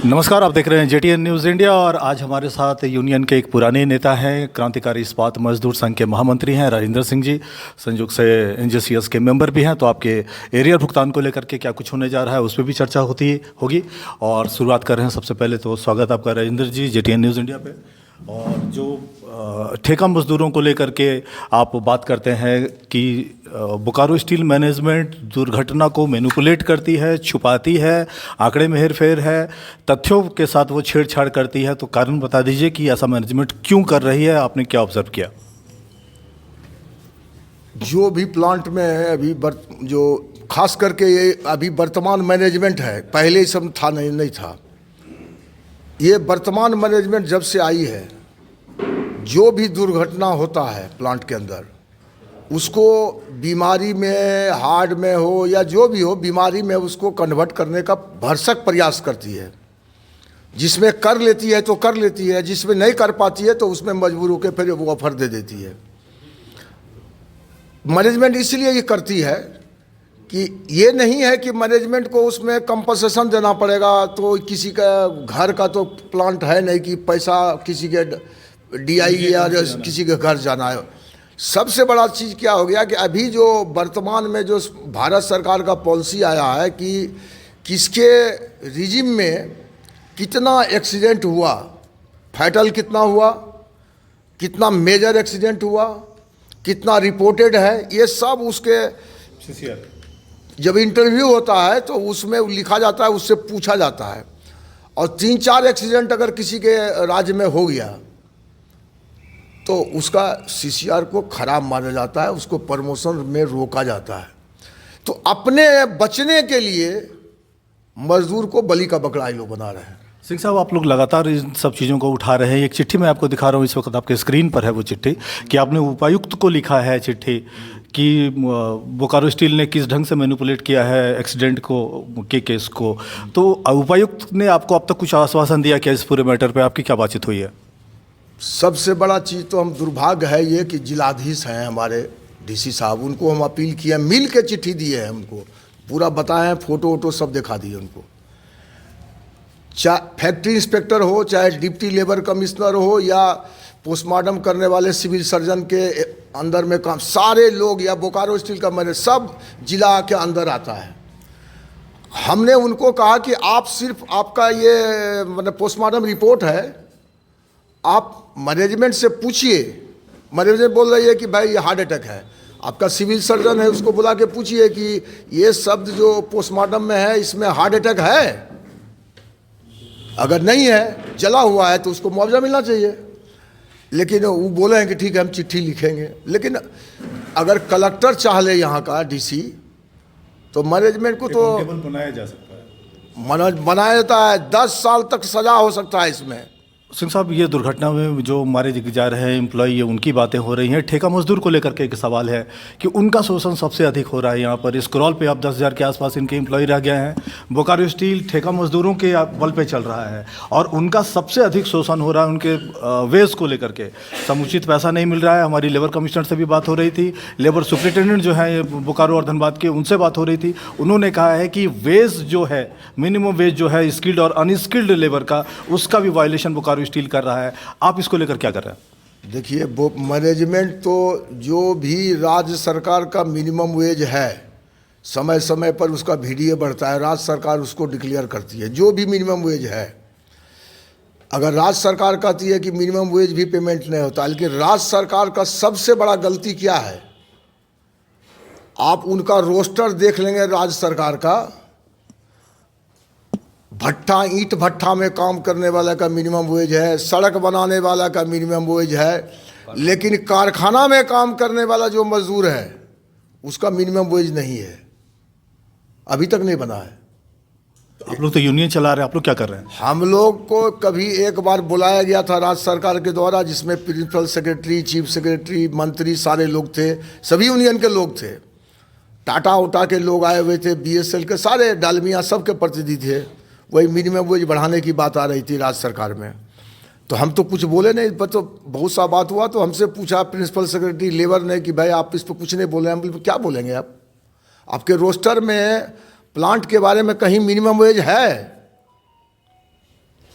नमस्कार, आप देख रहे हैं जेटीएन न्यूज़ इंडिया और आज हमारे साथ यूनियन के एक पुराने नेता हैं, क्रांतिकारी इस्पात मजदूर संघ के महामंत्री हैं राजेंद्र सिंह जी। संयोग से एनजेसीएस के मेंबर भी हैं, तो आपके एरियर भुगतान को लेकर के क्या कुछ होने जा रहा है उस पर भी चर्चा होगी। और शुरुआत कर रहे हैं। सबसे पहले तो स्वागत आपका राजेंद्र जी जेटीएन न्यूज़ इंडिया पे। और जो ठेका मजदूरों को लेकर के आप बात करते हैं कि बोकारो स्टील मैनेजमेंट दुर्घटना को मैनिपुलेट करती है, छुपाती है, आंकड़े में हेरफेर है, तथ्यों के साथ वो छेड़छाड़ करती है, तो कारण बता दीजिए कि ऐसा मैनेजमेंट क्यों कर रही है, आपने क्या ऑब्जर्व किया? जो भी प्लांट में है अभी जो खास करके ये अभी वर्तमान मैनेजमेंट है, पहले ये सब था नहीं था। ये वर्तमान मैनेजमेंट जब से आई है, जो भी दुर्घटना होता है प्लांट के अंदर, उसको बीमारी में, हार्ट में हो या जो भी हो, बीमारी में उसको कन्वर्ट करने का भरसक प्रयास करती है। जिसमें कर लेती है तो कर लेती है, जिसमें नहीं कर पाती है तो उसमें मजबूर होकर फिर वो ऑफर दे देती है। मैनेजमेंट इसलिए ये करती है कि ये नहीं है कि मैनेजमेंट को उसमें कंपनसेशन देना पड़ेगा, तो किसी का घर का तो प्लांट है नहीं कि पैसा किसी के डीआई या किसी के घर जाना है। सबसे बड़ा चीज़ क्या हो गया कि अभी जो वर्तमान में जो भारत सरकार का पॉलिसी आया है कि किसके रिजिम में कितना एक्सीडेंट हुआ, फैटल कितना हुआ, कितना मेजर एक्सीडेंट हुआ, कितना रिपोर्टेड है, ये सब उसके जब इंटरव्यू होता है तो उसमें लिखा जाता है, उससे पूछा जाता है। और 3-4 एक्सीडेंट अगर किसी के राज्य में हो गया तो उसका सीसीआर को खराब माना जाता है, उसको प्रमोशन में रोका जाता है। तो अपने बचने के लिए मजदूर को बलि का बकरा लोग बना रहे हैं। सिंह साहब, आप लोग लगातार इन सब चीज़ों को उठा रहे हैं। एक चिट्ठी मैं आपको दिखा रहा हूँ, इस वक्त आपके स्क्रीन पर है वो चिट्ठी, कि आपने उपायुक्त को लिखा है चिट्ठी कि बोकारो स्टील ने किस ढंग से मैनिपुलेट किया है एक्सीडेंट के केस को। तो उपायुक्त ने आपको अब तक कुछ आश्वासन दिया क्या इस पूरे मैटर पे? आपकी क्या बातचीत हुई है? सबसे बड़ा चीज़ तो हम दुर्भाग्य है ये कि जिलाधीश हैं हमारे डीसी साहब, उनको हम अपील किए, मिल के चिट्ठी दिए हैं, उनको पूरा बताए हैं, फ़ोटो वोटो सब दिखा दिए उनको। चाहे फैक्ट्री इंस्पेक्टर हो, चाहे डिप्टी लेबर कमिश्नर हो, या पोस्टमार्टम करने वाले सिविल सर्जन के अंदर में काम, सारे लोग, या बोकारो स्टील का मैनेजर, सब जिला के अंदर आता है। हमने उनको कहा कि आप सिर्फ आपका ये मतलब पोस्टमार्टम रिपोर्ट है, आप मैनेजमेंट से पूछिए। मैनेजमेंट बोल रही है कि भाई ये हार्ट अटैक है। आपका सिविल सर्जन है, उसको बुला के पूछिए कि ये शब्द जो पोस्टमार्टम में है इसमें हार्ट अटैक है। अगर नहीं है, जला हुआ है, तो उसको मुआवजा मिलना चाहिए। लेकिन वो बोले हैं कि ठीक है हम चिट्ठी लिखेंगे। लेकिन अगर कलेक्टर चाह ले यहाँ का डीसी, तो मैनेजमेंट को तो बनाया जा सकता है, बनाया जाता है। 10 साल तक सजा हो सकता है इसमें। सिंह साहब, ये दुर्घटना में जो मारे जा रहे हैं एम्प्लॉय, ये उनकी बातें हो रही हैं। ठेका मजदूर को लेकर के एक सवाल है कि उनका शोषण सबसे अधिक हो रहा है यहाँ पर। स्क्रॉल पे आप 10,000 के आसपास इनके एम्प्लॉय रह गए हैं। बोकारो स्टील ठेका मजदूरों के बल पे चल रहा है और उनका सबसे अधिक शोषण हो रहा है उनके वेज को लेकर के। समुचित पैसा नहीं मिल रहा है। हमारी लेबर कमिश्नर से भी बात हो रही थी, लेबर सुप्रिटेंडेंट जो है बोकारो और धनबाद के, उनसे बात हो रही थी। उन्होंने कहा है कि वेज जो है, मिनिमम वेज जो है स्किल्ड और अनस्किल्ड लेबर का, उसका भी वायलेशन बोकारो स्टील कर रहा है। आप इसको लेकर क्या कर रहे हैं? देखिए, वो मैनेजमेंट तो जो भी राज्य सरकार का मिनिमम वेज है, समय समय पर उसका वीडियो बढ़ता है, राज्य सरकार उसको डिक्लेयर करती है। जो भी मिनिमम वेज है, अगर राज्य सरकार कहती है कि मिनिमम वेज भी पेमेंट नहीं होता, लेकिन राज्य सरकार का सबसे बड़ा गलती क्या है, आप उनका रोस्टर देख लेंगे राज्य सरकार का, भट्ठा, ईंट भट्ठा में काम करने वाला का मिनिमम वेज है, सड़क बनाने वाला का मिनिमम वेज है, लेकिन कारखाना में काम करने वाला जो मजदूर है उसका मिनिमम वेज नहीं है, अभी तक नहीं बना है। आप लोग तो यूनियन चला रहे हैं, आप लोग क्या कर रहे हैं? हम लोग को कभी एक बार बुलाया गया था राज्य सरकार के द्वारा, जिसमें प्रिंसिपल सेक्रेटरी, चीफ सेक्रेटरी, मंत्री, सारे लोग थे, सभी यूनियन के लोग थे। टाटा उटा के लोग आए हुए थे, बीएसएल के सारे, डालमिया सबके प्रतिनिधि थे। वही मिनिमम वेज बढ़ाने की बात आ रही थी राज्य सरकार में। तो हम तो कुछ बोले नहीं, पर तो बहुत सा बात हुआ। तो हमसे पूछा प्रिंसिपल सेक्रेटरी लेबर ने कि भाई आप इस पर कुछ नहीं बोले। हम बोले क्या बोलेंगे आप, आपके रोस्टर में प्लांट के बारे में कहीं मिनिमम वेज है?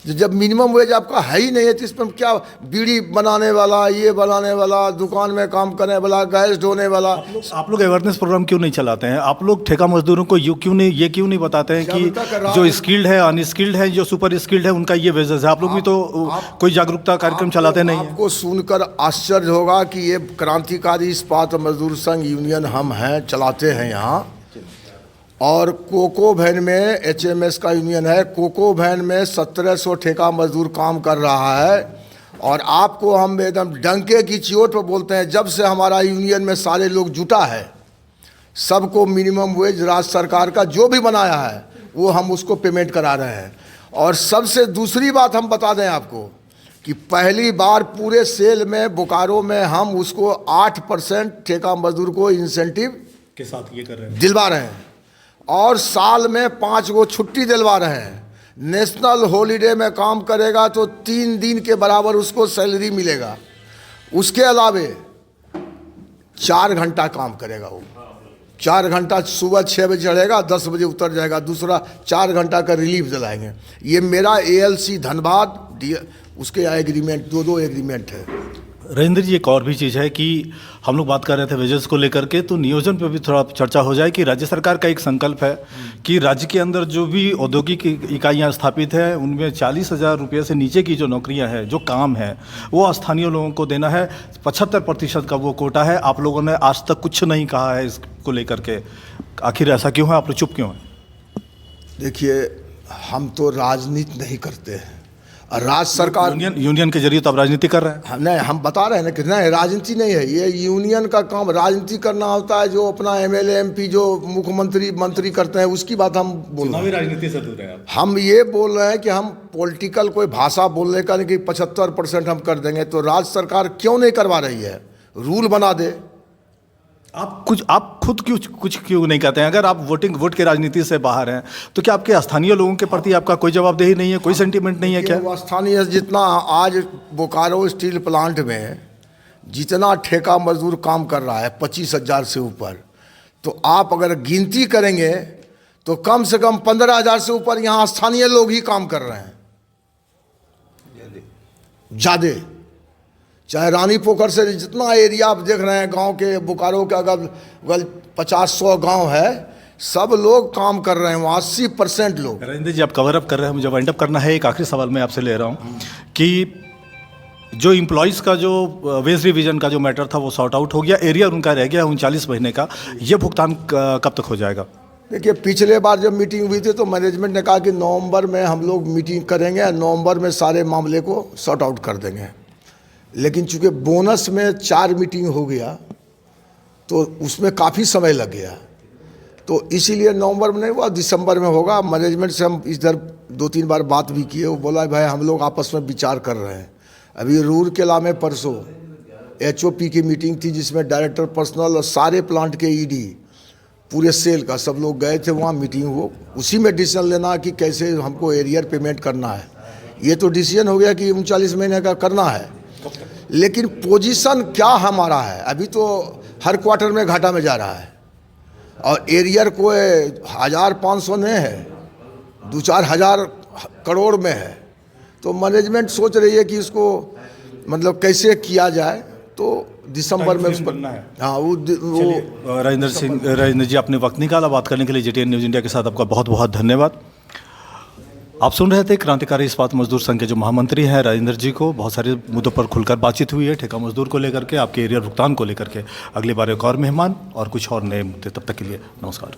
जब मिनिमम वेज आपका है ही नहीं है तो इस पर क्या, बीड़ी बनाने वाला, ये बनाने वाला, दुकान में काम करने वाला, गैस ढोने वाला, आप लोग अवेयरनेस प्रोग्राम क्यों नहीं चलाते हैं? आप लोग ठेका मजदूरों को क्यों नहीं बताते हैं जागरूकता कर कि रहा जो हूं। स्किल्ड है, अनस्किल्ड है, जो सुपर स्किल्ड है, उनका ये वेजेस है? आप लोग भी तो कोई जागरूकता कार्यक्रम चलाते नहीं हैं। आपको सुनकर आश्चर्य होगा कि ये क्रांतिकारी इस्पात मजदूर संघ यूनियन हम हैं, चलाते हैं यहाँ। और कोको वैन में HMS का यूनियन है, कोको वैन में 1700 ठेका मजदूर काम कर रहा है। और आपको हम एकदम डंके की चोट पर बोलते हैं, जब से हमारा यूनियन में सारे लोग जुटा है, सबको मिनिमम वेज राज्य सरकार का जो भी बनाया है वो हम उसको पेमेंट करा रहे हैं। और सबसे दूसरी बात हम बता दें आपको कि पहली बार पूरे सेल में बोकारो में हम उसको 8% ठेका मजदूर को इंसेंटिव के साथ ये कर रहे हैं, दिलवा रहे हैं। और साल में 5 गो छुट्टी दिलवा रहे हैं। नेशनल हॉलीडे में काम करेगा तो 3 दिन के बराबर उसको सैलरी मिलेगा। उसके अलावे 4 घंटा काम करेगा वो, 4 घंटा सुबह 6 बजे चढ़ेगा, 10 बजे उतर जाएगा, दूसरा 4 घंटा का रिलीफ दिलाएंगे। ये मेरा ALC धनबाद उसके एग्रीमेंट, 2 एग्रीमेंट है। राजेंद्र जी, एक और भी चीज़ है कि हम लोग बात कर रहे थे वेजेस को लेकर के, तो नियोजन पे भी थोड़ा चर्चा हो जाए कि राज्य सरकार का एक संकल्प है कि राज्य के अंदर जो भी औद्योगिक इकाइयां स्थापित हैं उनमें 40,000 रुपये से नीचे की जो नौकरियां हैं, जो काम है, वो स्थानीय लोगों को देना है। 75% का वो कोटा है। आप लोगों ने आज तक कुछ नहीं कहा है इसको लेकर के, आखिर ऐसा क्यों है? आप लोग चुप क्यों हैं? देखिए, हम तो राजनीति नहीं करते हैं। राज्य सरकार यूनियन के जरिए तो आप राजनीति कर रहे हैं। नहीं, हम बता रहे हैं ना कि नहीं, राजनीति नहीं है ये। यूनियन का काम राजनीति करना होता है, जो अपना MLA MP जो मुख्यमंत्री मंत्री करते हैं उसकी बात हम बोल रहे हैं। राजनीति से दूर है आप। हम ये बोल रहे हैं कि हम पॉलिटिकल कोई भाषा बोलने का नहीं कि 75% हम कर देंगे। तो राज्य सरकार क्यों नहीं करवा रही है? रूल बना दे। आप खुद कुछ क्यों नहीं कहते हैं? अगर आप वोट के राजनीति से बाहर हैं तो क्या आपके स्थानीय लोगों के प्रति आपका कोई जवाबदेही नहीं है, कोई सेंटीमेंट नहीं है क्या? वो स्थानीय, जितना आज बोकारो स्टील प्लांट में जितना ठेका मजदूर काम कर रहा है 25,000 से ऊपर, तो आप अगर गिनती करेंगे तो कम से कम 15,000 से ऊपर यहाँ स्थानीय लोग ही काम कर रहे हैं, ज़्यादा। चाहे रानी पोखर से जितना एरिया आप देख रहे हैं, गांव के बोकारो के अगर 50-100 गांव है, सब लोग काम कर रहे हैं वहाँ, 80% लोग। राजेंद्र जी, आप कवर अप कर रहे हैं, मुझे वाइंड अप करना है। एक आखिरी सवाल मैं आपसे ले रहा हूँ कि जो इम्प्लॉयज़ का जो वेज रिवीजन का जो मैटर था वो सॉर्ट आउट हो गया, एरियर उनका रह गया 39 महीने का, ये भुगतान कब तक हो जाएगा? देखिए, पिछले बार जब मीटिंग हुई थी तो मैनेजमेंट ने कहा कि नवंबर में हम लोग मीटिंग करेंगे, नवंबर में सारे मामले को सॉर्ट आउट कर देंगे। लेकिन चूँकि बोनस में 4 मीटिंग हो गया तो उसमें काफ़ी समय लग गया, तो इसीलिए नवंबर में नहीं हुआ, दिसंबर में होगा। मैनेजमेंट से हम इधर 2-3 बार बात भी किए, वो बोला भाई हम लोग आपस में विचार कर रहे हैं। अभी रूरकेला में परसों HOP की मीटिंग थी जिसमें डायरेक्टर पर्सनल और सारे प्लांट के ED पूरे सेल का सब लोग गए थे वहाँ, मीटिंग हो, उसी में डिसीजन लेना कि कैसे हमको एरियर पेमेंट करना है। ये तो डिसीजन हो गया कि 39 महीने का करना है, लेकिन पोजीशन क्या हमारा है? अभी तो हर क्वार्टर में घाटा में जा रहा है और एरियर कोई 1,500 नहीं है, 2-4 हज़ार करोड़ में है। तो मैनेजमेंट सोच रही है कि इसको मतलब कैसे किया जाए, तो दिसंबर में उस पर, हाँ वो राजेंद्र जी, आपने वक्त निकाला बात करने के लिए। JTN न्यूज़ इंडिया के साथ आपका बहुत बहुत धन्यवाद। आप सुन रहे थे क्रांतिकारी इस्पात मजदूर संघ के जो महामंत्री हैं राजेंद्र जी को। बहुत सारे मुद्दों पर खुलकर बातचीत हुई है, ठेका मजदूर को लेकर के, आपके एरियर भुगतान को लेकर के। अगली बार एक और मेहमान और कुछ और नए मुद्दे, तब तक के लिए नमस्कार।